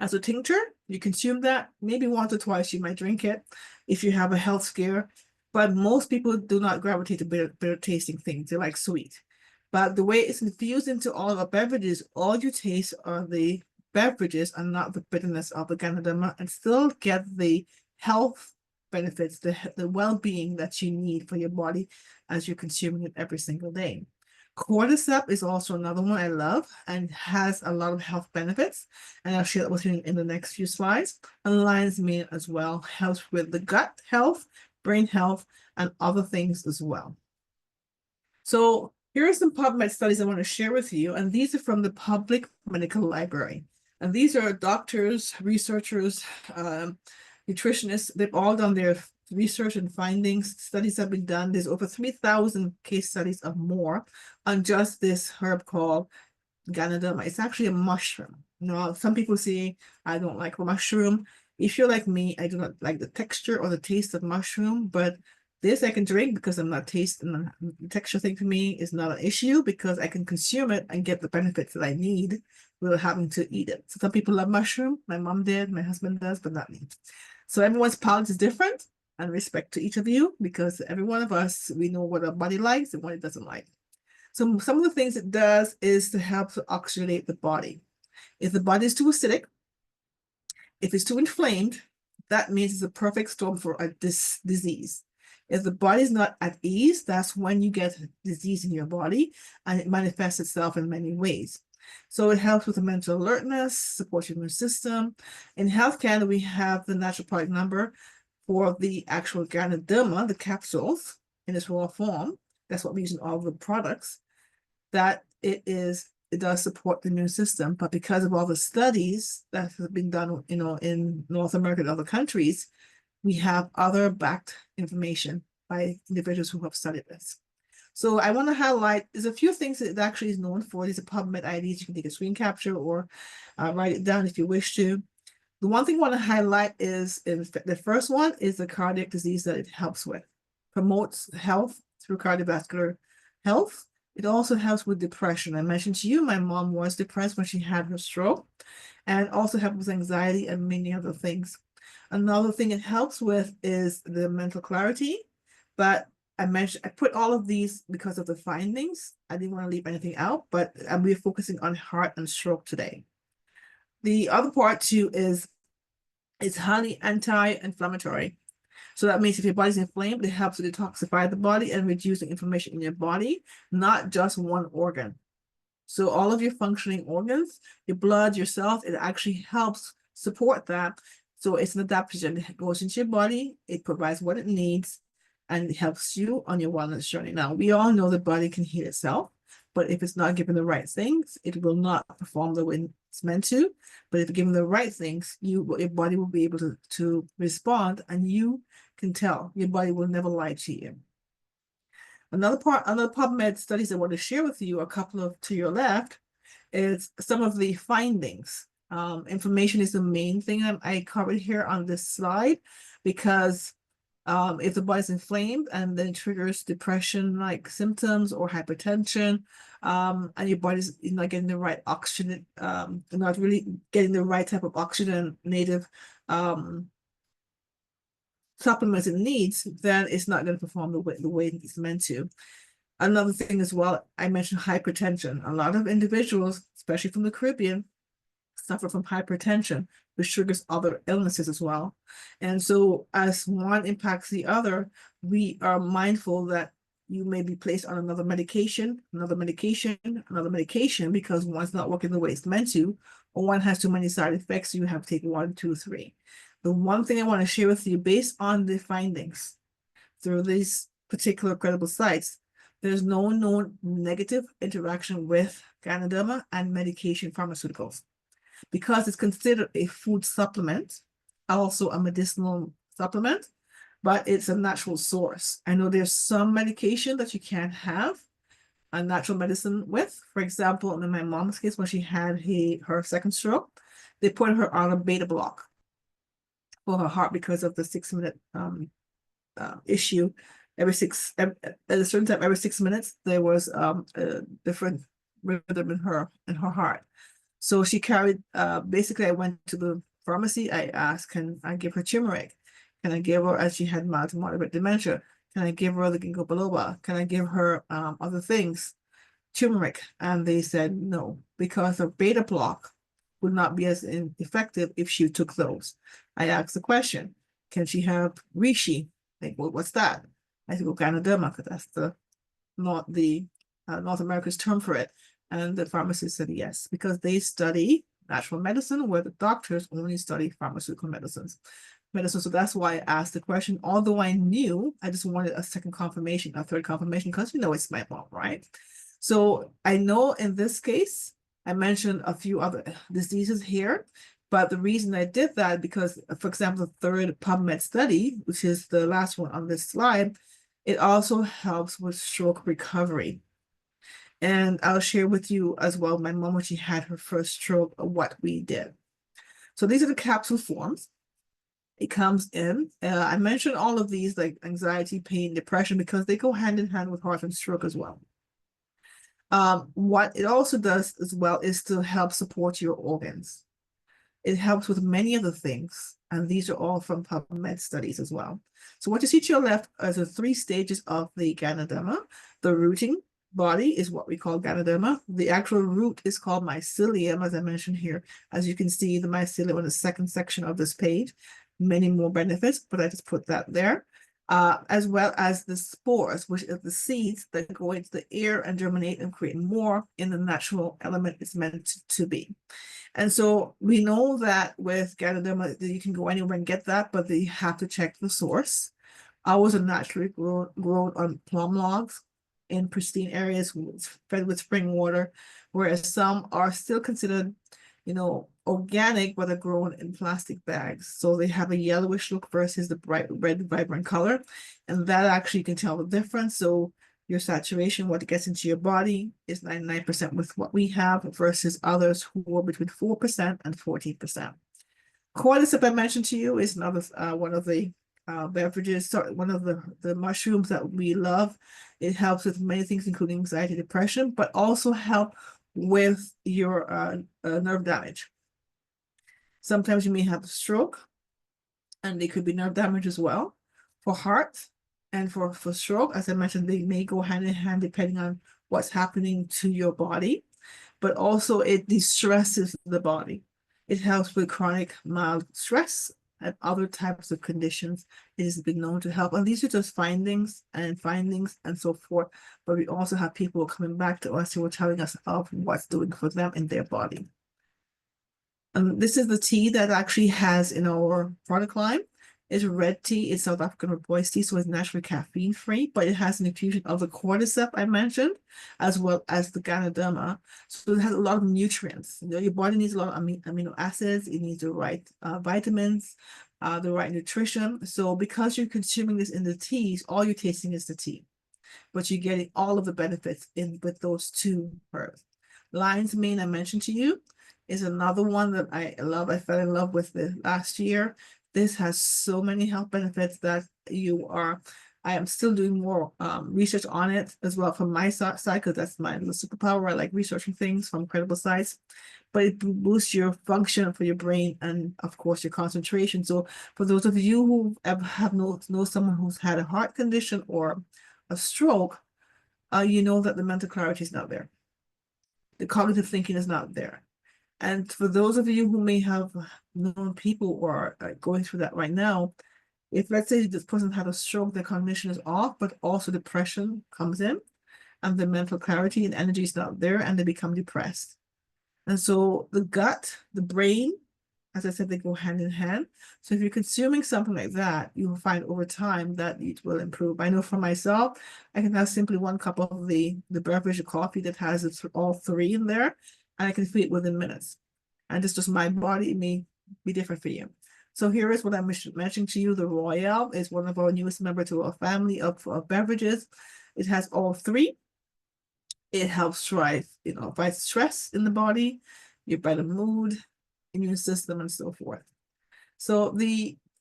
Speaker 1: As a tincture, you consume that maybe once or twice. You might drink it if you have a health scare, but most people do not gravitate to bitter tasting things. They like sweet. But the way it's infused into all our beverages, all you taste are the beverages and not the bitterness of the Ganoderma, and still get the health benefits, the well-being that you need for your body as you're consuming it every single day. Cordyceps is also another one I love and has a lot of health benefits, and I'll share that with you in the next few slides. And lion's mane as well helps with the gut health, brain health, and other things as well. So here are some PubMed studies I want to share with you, and these are from the Public Medical Library. And these are doctors, researchers, nutritionists. They've all done their research and findings. Studies have been done. There's over 3,000 case studies of more on just this herb called Ganoderma. It's actually a mushroom. Some people say, I don't like mushroom. If you're like me, I do not like the texture or the taste of mushroom, but this I can drink because I'm not tasting. The texture thing for me is not an issue because I can consume it and get the benefits that I need without having to eat it. So some people love mushroom. My mom did, my husband does, but not me. So everyone's palate is different, and respect to each of you, because every one of us, we know what our body likes and what it doesn't like. So some of the things it does is to help to oxygenate the body. If the body is too acidic, if it's too inflamed, that means it's a perfect storm for a disease. If the body is not at ease, that's when you get disease in your body, and it manifests itself in many ways. So it helps with the mental alertness, supports your immune system. In Health Canada, we have the natural product number for the actual Ganoderma, the capsules in its raw form. That's what we use in all the products. That it does support the immune system, but because of all the studies that have been done, in North America and other countries, we have other backed information by individuals who have studied this. So I want to highlight, there's a few things that it actually is known for. These are PubMed IDs. You can take a screen capture or write it down if you wish to. The one thing I want to highlight is, the first one is the cardiac disease that it helps with. Promotes health through cardiovascular health. It also helps with depression. I mentioned to you, my mom was depressed when she had her stroke, and also helps with anxiety and many other things. Another thing it helps with is the mental clarity, but I put all of these because of the findings. I didn't want to leave anything out, but we're focusing on heart and stroke today. The other part too is it's highly anti-inflammatory. So that means if your body's inflamed, it helps to detoxify the body and reduce the inflammation in your body, not just one organ. So all of your functioning organs, your blood, your cells, it actually helps support that. So it's an adaptogen. It goes into your body, it provides what it needs, and it helps you on your wellness journey. Now, we all know the body can heal itself, but if it's not given the right things, it will not perform the way it's meant to. But if given the right things, your body will be able to respond, and you can tell. Your body will never lie to you. Another PubMed studies I want to share with you, a couple of to your left, is some of the findings. Inflammation is the main thing I covered here on this slide, because if the body's inflamed and then triggers depression-like symptoms or hypertension, and your body's not getting the right oxygen, not really getting the right type of oxygen native supplements it needs, then it's not going to perform the way it's meant to. Another thing as well, I mentioned hypertension. A lot of individuals, especially from the Caribbean, suffer from hypertension, which triggers other illnesses as well. And so as one impacts the other, we are mindful that you may be placed on another medication, another medication, another medication, because one's not working the way it's meant to, or one has too many side effects, so you have to take 1, 2, 3. The one thing I want to share with you, based on the findings through these particular credible sites, there's no known negative interaction with Ganoderma and medication pharmaceuticals. Because it's considered a food supplement, also a medicinal supplement, but it's a natural source. I know there's some medication that you can't have a natural medicine with. For example, in my mom's case, when she had her second stroke, they put her on a beta block for her heart because of the 6-minute issue. At a certain time, every 6 minutes, there was a different rhythm in her heart. So she carried, basically, I went to the pharmacy. I asked, can I give her turmeric? Can I give her, as she had mild to moderate dementia, can I give her the ginkgo biloba? Can I give her other things, turmeric? And they said no, because her beta block would not be as effective if she took those. I asked the question, can she have reishi? Like, well, what's that? I said, well, Ganoderma, because that's North America's term for it. And the pharmacist said yes, because they study natural medicine, where the doctors only study pharmaceutical medicines. So that's why I asked the question. Although I knew, I just wanted a second confirmation, a third confirmation, because it's my mom, right? So I know in this case, I mentioned a few other diseases here, but the reason I did that, because, for example, the third PubMed study, which is the last one on this slide, it also helps with stroke recovery. And I'll share with you as well, my mom, when she had her first stroke, what we did. So these are the capsule forms. It comes in. I mentioned all of these, like anxiety, pain, depression, because they go hand in hand with heart and stroke as well. What it also does as well is to help support your organs. It helps with many other things, and these are all from PubMed studies as well. So what you see to your left are the 3 stages of the Ganoderma. The rooting body is what we call Ganoderma. The actual root is called mycelium, as I mentioned here. As you can see, the mycelium on the second section of this page. Many more benefits, but I just put that there. As well as the spores, which are the seeds that go into the air and germinate and create more in the natural element it's meant to be. And so we know that with Ganoderma, you can go anywhere and get that, but you have to check the source. Ours are naturally grown on plum logs in pristine areas fed with spring water, whereas some are still considered, organic, but are grown in plastic bags. So they have a yellowish look versus the bright red, vibrant color. And that actually you can tell the difference. So your saturation, what gets into your body, is 99% with what we have versus others who are between 4% and 14%. Cordyceps, I mentioned to you, is another one of the beverages, one of the mushrooms that we love. It helps with many things, including anxiety, depression, but also help with your nerve damage. Sometimes you may have a stroke, and they could be nerve damage as well. For heart and for stroke, as I mentioned, they may go hand in hand depending on what's happening to your body, but also it de-stresses the body. It helps with chronic mild stress and other types of conditions. It has been known to help. And these are just findings and so forth. But we also have people coming back to us who are telling us of what's doing for them in their body. This is the tea that actually has in our product line. It's red tea. It's South African rooibos tea, so it's naturally caffeine free, but it has an infusion of the cordyceps I mentioned, as well as the Ganoderma. So it has a lot of nutrients. Your body needs a lot of amino acids. It needs the right vitamins, the right nutrition. So because you're consuming this in the teas, all you're tasting is the tea, but you're getting all of the benefits in with those 2 herbs. Lion's mane, I mentioned to you, is another one that I love. I fell in love with the last year. This has so many health benefits that you are I am still doing more research on it as well from my side, because that's my little superpower. I like researching things from credible sites, but it boosts your function for your brain and, of course, your concentration. So for those of you who have know someone who's had a heart condition or a stroke, you know that the mental clarity is not there. The cognitive thinking is not there. And for those of you who may have known people who are going through that right now, if let's say this person had a stroke, their cognition is off, but also depression comes in and the mental clarity and energy is not there and they become depressed. And so the gut, the brain, as I said, they go hand in hand. So if you're consuming something like that, you will find over time that it will improve. I know for myself, I can have simply 1 cup of the beverage of coffee that has all 3 in there, and I can feel it within minutes. And it's just my body, it may be different for you. So here is what I'm mentioning to you. The Royale is one of our newest member to our family of beverages. It has all 3. It helps fight stress in the body, your better mood, immune system, and so forth. So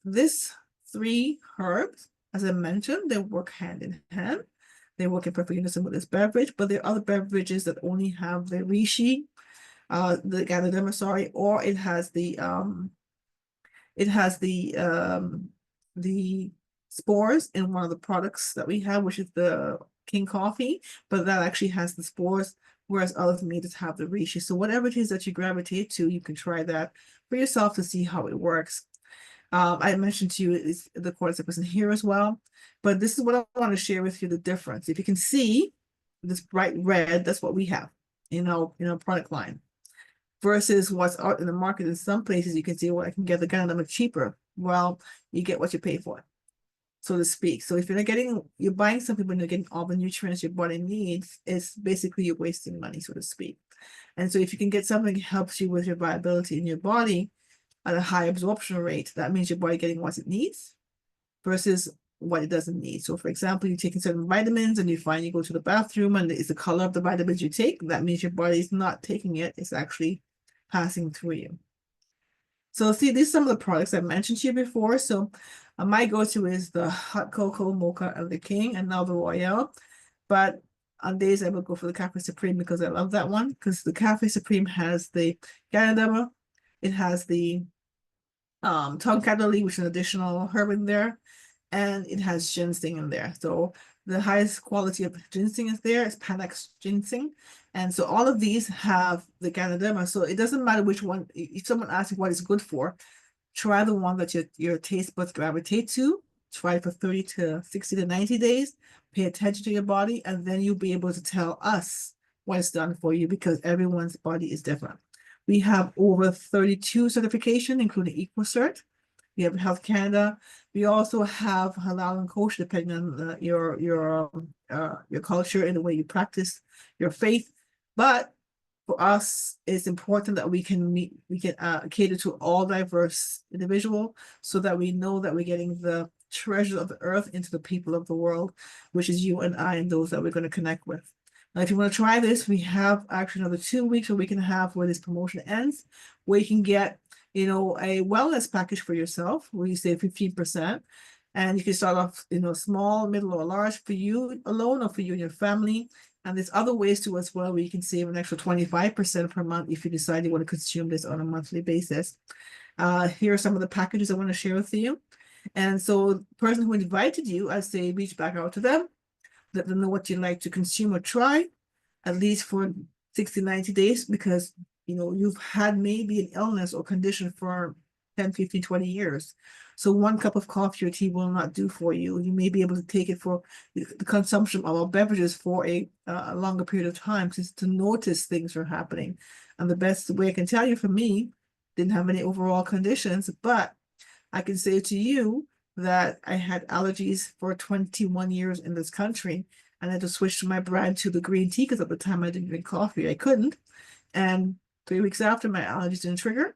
Speaker 1: this 3 herbs, as I mentioned, they work hand in hand. They work in perfect unison with this beverage, but there are other beverages that only have the reishi, the ganoderma, sorry, or it has the spores in one of the products that we have, which is the King Coffee, but that actually has the spores, whereas others may just have the reishi. So whatever it is that you gravitate to, you can try that for yourself to see how it works. I mentioned to you is the cordyceps in here as well, but this is what I want to share with you, the difference. If you can see this bright red, that's what we have in our product line, versus what's out in the market. In some places, you can see, well, I can get the Gundam cheaper. Well, you get what you pay for, so to speak. So if you're buying something when you're getting all the nutrients your body needs, it's basically you're wasting money, so to speak. And so if you can get something that helps you with your viability in your body at a high absorption rate, that means your body getting what it needs versus what it doesn't need. So for example, you're taking certain vitamins and you find you go to the bathroom and it's the color of the vitamins you take, that means your body is not taking it, it's actually passing through you. So see, these are some of the products I mentioned to you before. So my go-to is the hot cocoa, mocha, and the King, and now the Royale. But on days I will go for the Cafe Supreme because I love that one, because the Cafe Supreme has the Ganoderma, it has the tonka leaf, which is an additional herb in there, and it has ginseng in there. So the highest quality of ginseng is there. It's Panax ginseng. And so all of these have the Ganoderma. So it doesn't matter which one. If someone asks you what it's good for, try the one that your taste buds gravitate to. Try it for 30 to 60 to 90 days. Pay attention to your body, and then you'll be able to tell us what it's done for you, because everyone's body is different. We have over 32 certification, including EcoCert. We have Health Canada. We also have halal and kosher, depending on your culture and the way you practice your faith. But for us, it's important that we can cater to all diverse individual, so that we know that we're getting the treasures of the earth into the people of the world, which is you and I and those that we're going to connect with. Now, if you want to try this, we have actually another 2 weeks or week and a half where this promotion ends, where you can get a wellness package for yourself, where you save 15%. And you can start off, small, middle, or large for you alone or for you and your family. And there's other ways too as well, where you can save an extra 25% per month if you decide you want to consume this on a monthly basis. Here are some of the packages I want to share with you. And so the person who invited you, I say reach back out to them, let them know what you'd like to consume or try, at least for 60, 90 days, because you've had maybe an illness or condition for 10, 15, 20 years. So 1 cup of coffee or tea will not do for you. You may be able to take it for the consumption of our beverages for a longer period of time, just to notice things are happening. And the best way I can tell you, for me, didn't have any overall conditions, but I can say to you that I had allergies for 21 years in this country, and I had to switch to my brand to the green tea, because at the time I didn't drink coffee. I couldn't. And 3 weeks after, my allergies didn't trigger.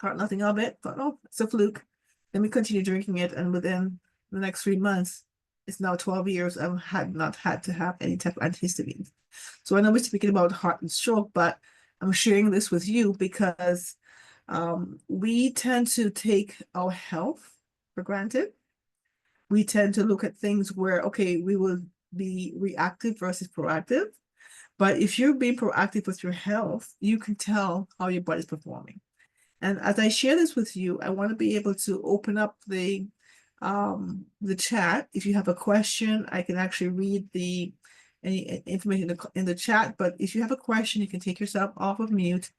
Speaker 1: Thought nothing of it. Thought, oh, it's a fluke. Then we continued drinking it, and within the next 3 months, it's now 12 years, I had not had to have any type of antihistamines. So I know we're speaking about heart and stroke, but I'm sharing this with you because we tend to take our health for granted. we tend to look at things where, okay, we will be reactive versus proactive. But if you're being proactive with your health, you can tell how your body's performing. And as I share this with you, I want to be able to open up the chat. If you have a question, I can actually read the any information in the chat. But if you have a question, you can take yourself off of mute.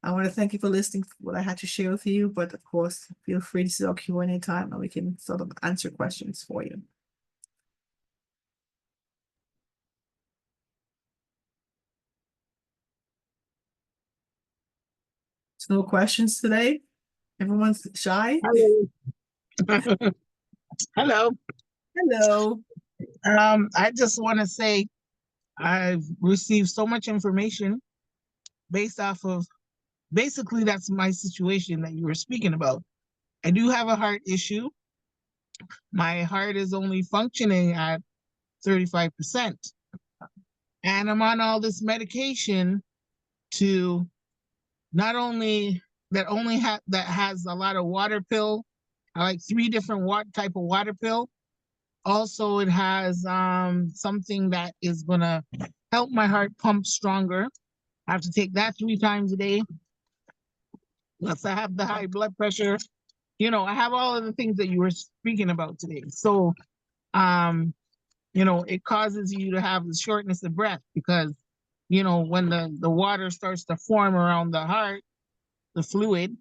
Speaker 1: I want to thank you for listening to what I had to share with you. But of course, feel free to still Q&A time and we can sort of answer questions for you. So no questions today? Everyone's shy?
Speaker 2: Hello. Hello.
Speaker 1: Hello.
Speaker 2: I just want to say I've received so much information based off of basically that's my situation that you were speaking about. I do have a heart issue. My heart is only functioning at 35%. And I'm on all this medication to not only that has a lot of water pill, I like 3 different type of water pill. Also, it has something that is gonna help my heart pump stronger. I have to take that 3 times a day. Plus, I have the high blood pressure. I have all of the things that you were speaking about today. So, it causes you to have the shortness of breath because, when the water starts to form around the heart, the fluid,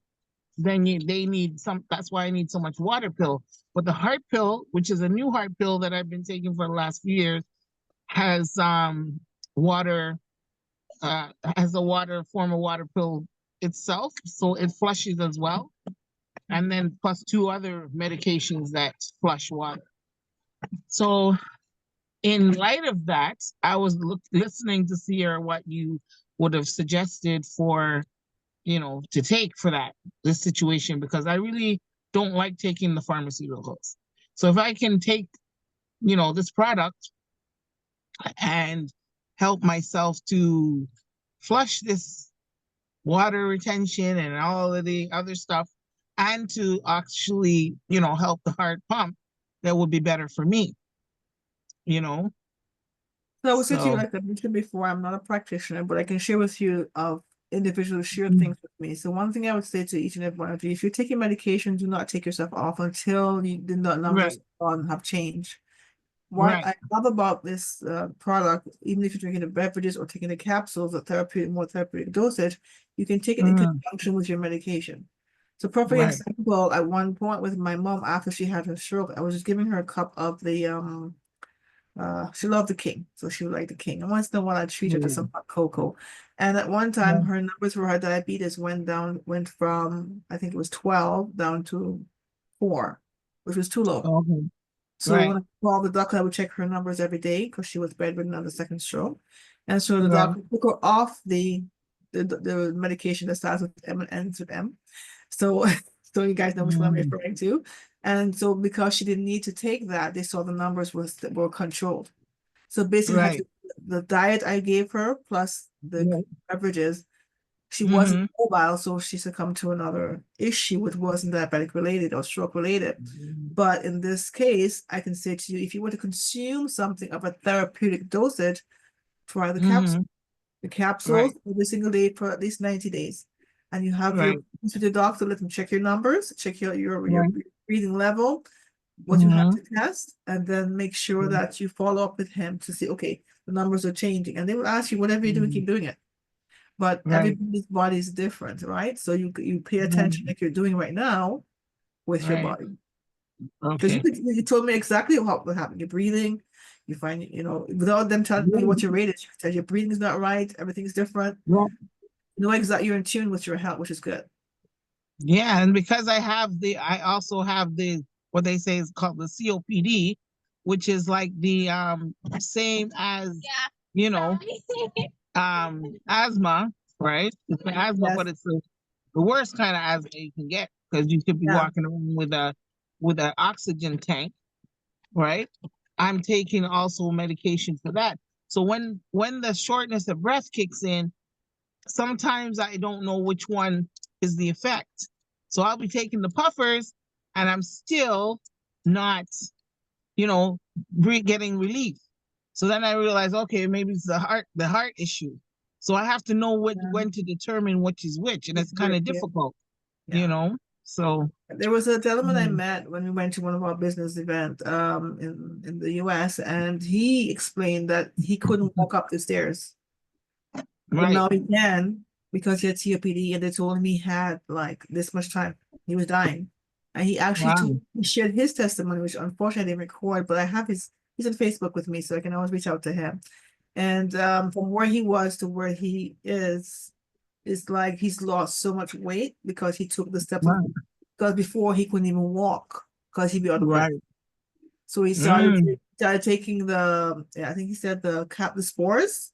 Speaker 2: then they need some. That's why I need so much water pill. But the heart pill, which is a new heart pill that I've been taking for the last few years, has water, has a form of water pill itself, so it flushes as well. And then plus 2 other medications that flush water. So in light of that, I was listening to see what you would have suggested for to take for this situation, because I really don't like taking the pharmaceuticals. So if I can take, this product and help myself to flush this water retention and all of the other stuff, and to actually, help the heart pump, that would be better for me,
Speaker 1: So I would say to you,
Speaker 2: So,
Speaker 1: like I mentioned before, I'm not a practitioner, but I can share with you of individuals share
Speaker 2: mhm,
Speaker 1: things with me. So one thing I would say to each and every one of you, if you're taking medication, do not take yourself off until the numbers
Speaker 2: right,
Speaker 1: have changed. What
Speaker 2: right,
Speaker 1: I love about this product, even if you're drinking the beverages or taking the capsules, more therapeutic dosage, you can take it in
Speaker 2: mhm,
Speaker 1: conjunction with your medication. So perfect
Speaker 2: right,
Speaker 1: example, at one point with my mom after she had her stroke, I was just giving her a cup of the she loved the king, so she would like the king. And once in a while I treat her to some
Speaker 2: mhm,
Speaker 1: hot cocoa. And at one time
Speaker 2: right,
Speaker 1: her numbers for her diabetes went from I think it was 12 down to 4, which was too low.
Speaker 2: okay,
Speaker 1: So when
Speaker 2: right,
Speaker 1: I called the doctor, I would check her numbers every day because she was bedridden on the second stroke. And so the
Speaker 2: yeah,
Speaker 1: doctor took her off the medication that starts with M and ends with M. So so you guys know which one I'm
Speaker 2: mhm,
Speaker 1: referring to. And so because she didn't need to take that, they saw the numbers were controlled. So basically had
Speaker 2: right,
Speaker 1: to the diet I gave her plus the
Speaker 2: right,
Speaker 1: beverages, she wasn't
Speaker 2: mhm,
Speaker 1: mobile, so she succumbed to another issue which wasn't diabetic related or stroke related.
Speaker 2: mhm,
Speaker 1: But in this case, I can say to you, if you were to consume something of a therapeutic dosage, try the capsule.
Speaker 2: mhm,
Speaker 1: The capsules
Speaker 2: right,
Speaker 1: every single day for at least 90 days. And you have your
Speaker 2: right,
Speaker 1: appointments with your doctor, let them check your numbers, check your
Speaker 2: right,
Speaker 1: breathing level, what you have
Speaker 2: mhm,
Speaker 1: to test, and then make sure that you follow up with him to see, okay, the numbers are changing. And they will ask you, whatever you're doing,
Speaker 2: mhm,
Speaker 1: keep doing it. But
Speaker 2: right,
Speaker 1: everybody's body is different, right? So you pay attention
Speaker 2: mhm,
Speaker 1: like you're doing right now with your
Speaker 2: right,
Speaker 1: body. Because
Speaker 2: okay,
Speaker 1: you told me exactly what happened. You're breathing, you find, without them telling you what your rate is, you can tell your breathing is not right, everything's different.
Speaker 2: yeah,
Speaker 1: You know exactly, you're in tune with your health, which is good.
Speaker 2: yeah, and because I also have the what they say is called the COPD, which is like the same as you know asthma, right? It's the asthma,
Speaker 1: Yes.
Speaker 2: but it's the worst kind of asthma you can get because you could be
Speaker 1: Yeah.
Speaker 2: walking around with an oxygen tank, right? I'm taking also medication for that. So when the shortness of breath kicks in, sometimes I don't know which one is the effect. So I'll be taking the puffers and I'm still not you know, getting relief. So then I realized, okay, maybe it's the heart issue. So I have to know when to determine which is which, and it's kind of
Speaker 1: Yeah.
Speaker 2: difficult, you
Speaker 1: Yeah.
Speaker 2: know. So
Speaker 1: There was a gentleman I
Speaker 2: mm,
Speaker 1: met when we went to one of our business event in the US, and he explained that he couldn't walk up the stairs. But
Speaker 2: right,
Speaker 1: now he can because he had COPD, and they told him he had like this much time. He was dying. And he actually
Speaker 2: wow,
Speaker 1: he shared his testimony, which unfortunately I didn't record, but I have he's on Facebook with me, so I can always reach out to him. And from where he was to where he is, it's like he's lost so much weight because he took the steps of,
Speaker 2: right,
Speaker 1: because before he couldn't even walk because he'd be out of breath.
Speaker 2: right,
Speaker 1: So he
Speaker 2: mm,
Speaker 1: started taking yeah, I think he said the spores.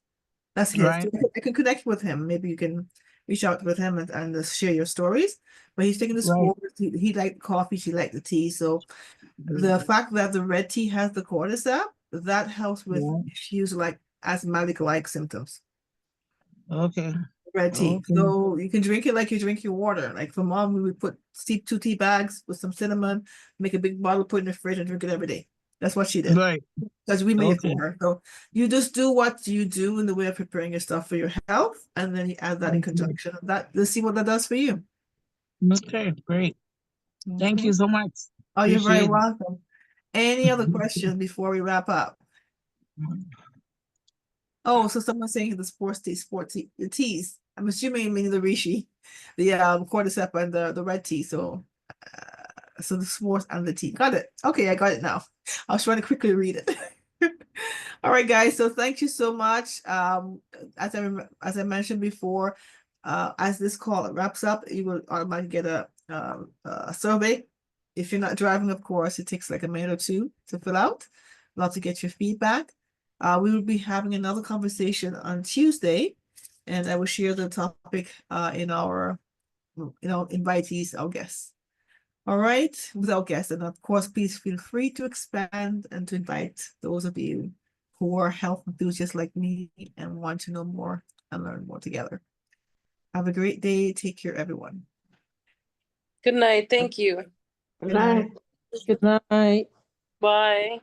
Speaker 1: That's his.
Speaker 2: right,
Speaker 1: I can connect with him. Maybe you can reach out with him and share your stories. But he's taking the
Speaker 2: right,
Speaker 1: spores. He liked coffee. She liked the tea. So the fact that the red tea has the cordyceps, that helps with
Speaker 2: right.
Speaker 1: issues like asthmatic-like symptoms.
Speaker 2: Okay,
Speaker 1: Red tea.
Speaker 2: okay,
Speaker 1: So you can drink it like you drink your water. Like for mom, we would put steep 2 tea bags with some cinnamon, make a big bottle, put it in the fridge, and drink it every day. That's what she did.
Speaker 2: right,
Speaker 1: Because we made it
Speaker 2: okay,
Speaker 1: for her. So you just do what you do in the way of preparing your stuff for your health, and then you add that in
Speaker 2: okay,
Speaker 1: conjunction of that. Let's see what that does for you.
Speaker 2: okay, great. Thank
Speaker 1: Okay.
Speaker 2: you so much.
Speaker 1: Oh, you're very
Speaker 2: Appreciate
Speaker 1: welcome. Any other
Speaker 2: it.
Speaker 1: questions before we wrap up? Oh, so someone's saying the sports tea, the teas. I'm assuming meaning the reishi, the cordyceps and the red tea. So the sports and the tea. Got it. Okay, I got it now. I was trying to quickly read it. All right, guys. So thank you so much. As I mentioned before, as this call wraps up, you will automatically get a survey. If you're not driving, of course, it takes like a minute or two to fill out. Love to get your feedback. We will be having another conversation on Tuesday, and I will share the topic in our invitees, our guests. All right, without guests, and of course, please feel free to expand and to invite those of you who are health enthusiasts like me and want to know more and learn more together. Have a great day. Take care, everyone.
Speaker 3: Good night. Thank you.
Speaker 1: Good night.
Speaker 4: Good night.
Speaker 3: Bye.